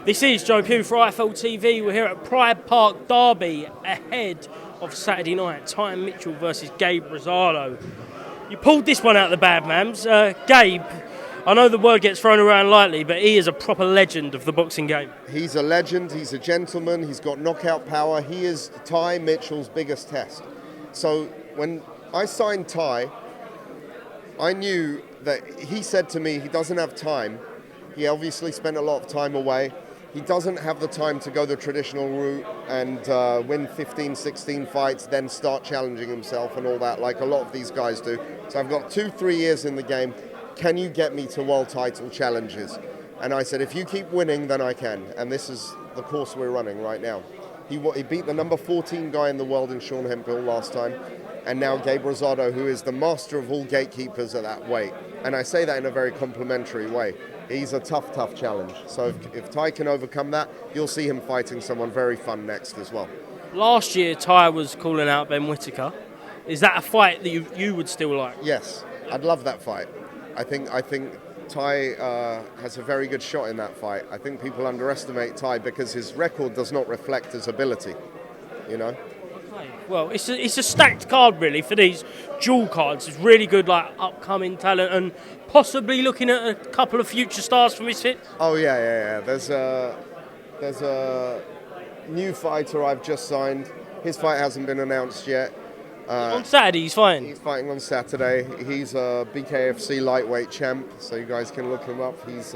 This is Joe Pugh for IFLTV. We're here at Pride Park Derby ahead of Saturday night. Ty Mitchell versus Gabe Rosado. You pulled this one out of the bag, MAMS. Gabe, I know the word gets thrown around lightly, but he is a proper legend of the boxing game. He's a legend, he's a gentleman, he's got knockout power. He is Ty Mitchell's biggest test. So when I signed Ty, I knew that he said to me he doesn't have time. He obviously spent a lot of time away. He doesn't have the time to go the traditional route and win 15, 16 fights, then start challenging himself and all that, like a lot of these guys do. So I've got 2-3 years in the game. Can you get me to world title challenges? And I said, if you keep winning, then I can. And this is the course we're running right now. He beat the number 14 guy in the world in Sean Hemphill last time. And now Gabe Rosado, who is the master of all gatekeepers at that weight. And I say that in a very complimentary way. He's a tough, tough challenge. So if Ty can overcome that, you'll see him fighting someone very fun next as well. Last year, Ty was calling out Ben Whittaker. Is that a fight that you would still like? Yes, I'd love that fight. I think Ty has a very good shot in that fight. I think people underestimate Ty because his record does not reflect his ability, you know? Okay. Well, it's a stacked card, really, for these dual cards. It's really good, like, upcoming talent and possibly looking at a couple of future stars for Misfits. Oh, yeah. There's a new fighter I've just signed. His fight hasn't been announced yet. On Saturday, he's fighting? He's fighting on Saturday. He's a BKFC lightweight champ, so you guys can look him up. He's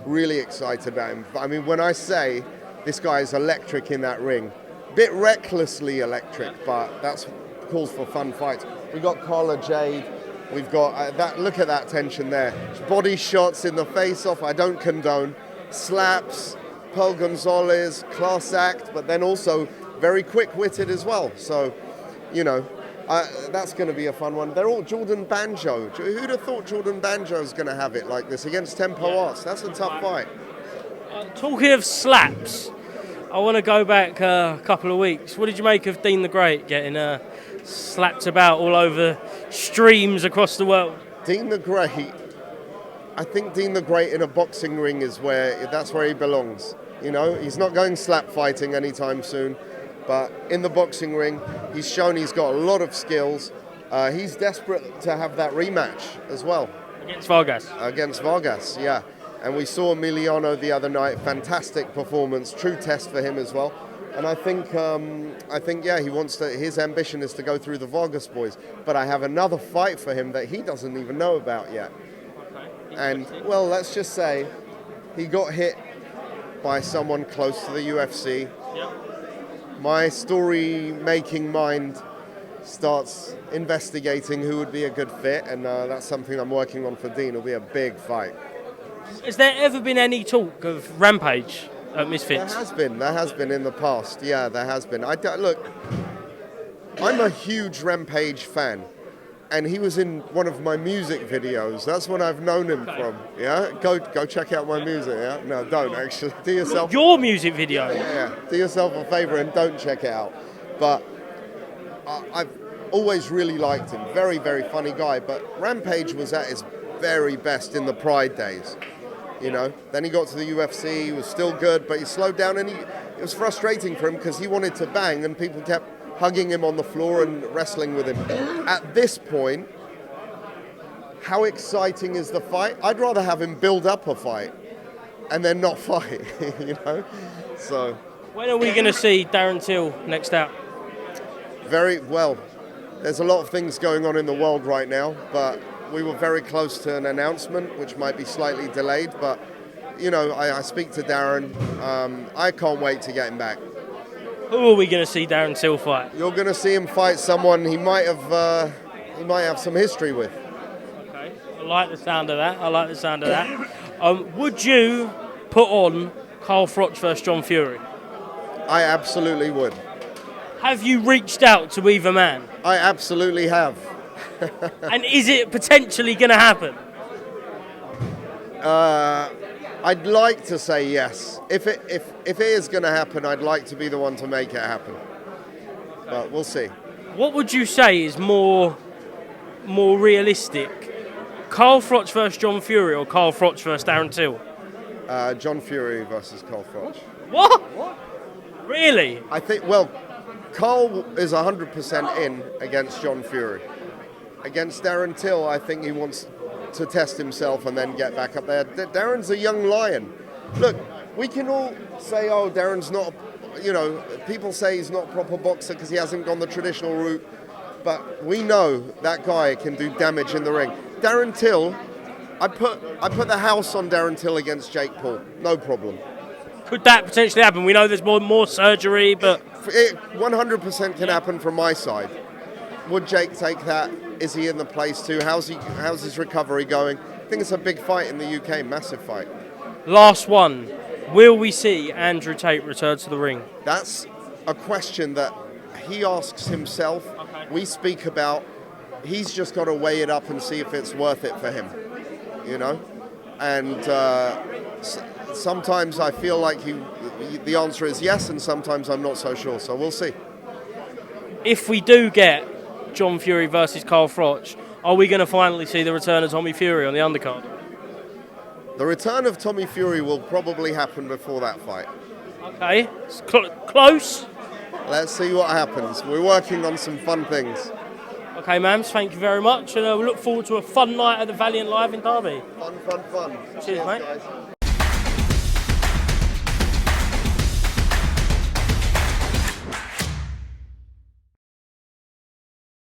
really excited about him. I mean, when I say this guy is electric in that ring, bit recklessly electric, but that's calls for fun fights. We've got Carla Jade. We've got that. Look at that tension there. Body shots in the face-off. I don't condone. Slaps. Pearl Gonzalez, class act, but then also very quick-witted as well. So, you know, that's going to be a fun one. They're all Jordan Banjo. Who'd have thought Jordan Banjo was going to have it like this against Tempo Arts? That's a tough fight. Talking of slaps, I want to go back a couple of weeks. What did you make of Dean the Great getting slapped about all over streams across the world? Dean the Great, I think Dean the Great in a boxing ring is that's where he belongs. You know, he's not going slap fighting anytime soon. But in the boxing ring, he's shown he's got a lot of skills. He's desperate to have that rematch as well. Against Vargas. Against Vargas, yeah. And we saw Emiliano the other night. Fantastic performance, true test for him as well. And I think, he wants to. His ambition is to go through the Vargas boys. But I have another fight for him that he doesn't even know about yet. Okay. And well, let's just say he got hit by someone close to the UFC. Yep. My story-making mind starts investigating who would be a good fit, and that's something I'm working on for Dean. It'll be a big fight. Has there ever been any talk of Rampage at Misfits? There has been in the past. Yeah, there has been. Look, I'm a huge Rampage fan, and he was in one of my music videos. That's what I've known him from. Yeah, go check out my music. Yeah, no, don't actually. Do yourself your music video. Yeah, do yourself a favor and don't check it out. But I've always really liked him. Very, very funny guy. But Rampage was at his very best in the Pride days. You know. Then he got to the UFC. He was still good, but he slowed down, and it was frustrating for him because he wanted to bang, and people kept hugging him on the floor and wrestling with him. At this point, how exciting is the fight? I'd rather have him build up a fight and then not fight, you know? So, when are we going to see Darren Till next out? Very well. There's a lot of things going on in the world right now, but we were very close to an announcement, which might be slightly delayed, but, you know, I speak to Darren. I can't wait to get him back. Who are we going to see Darren Till fight? You're going to see him fight someone he might have some history with. Okay, I like the sound of that. Would you put on Carl Froch versus John Fury? I absolutely would. Have you reached out to either man? I absolutely have. And is it potentially going to happen? I'd like to say yes. If it is going to happen, I'd like to be the one to make it happen. But we'll see. What would you say is more realistic? Carl Froch versus John Fury or Carl Froch versus Darren Till? John Fury versus Carl Froch. What? Really? I think, well, Carl is 100% in against John Fury. Against Darren Till, I think he wants to test himself and then get back up there. Darren's a young lion. Look, we can all say, oh, Darren's not, people say he's not a proper boxer because he hasn't gone the traditional route. But we know that guy can do damage in the ring. Darren Till, I put the house on Darren Till against Jake Paul. No problem. Could that potentially happen? We know there's more surgery, but... It 100% can happen from my side. Would Jake take that? Is he in the place too? How's his recovery going? I think it's a big fight in the UK, massive fight. Last one. Will we see Andrew Tate return to the ring? That's a question that he asks himself. Okay. We speak about. He's just got to weigh it up and see if it's worth it for him, And sometimes I feel like the answer is yes, and sometimes I'm not so sure. So we'll see. If we do get John Fury versus Carl Froch, are we going to finally see the return of Tommy Fury on the undercard? The return of Tommy Fury will probably happen before that fight. Okay, it's close. Let's see what happens. We're working on some fun things. Okay, Mams, thank you very much, and we look forward to a fun night at the Valiant Live in Derby. Fun. Cheers, mate. Guys.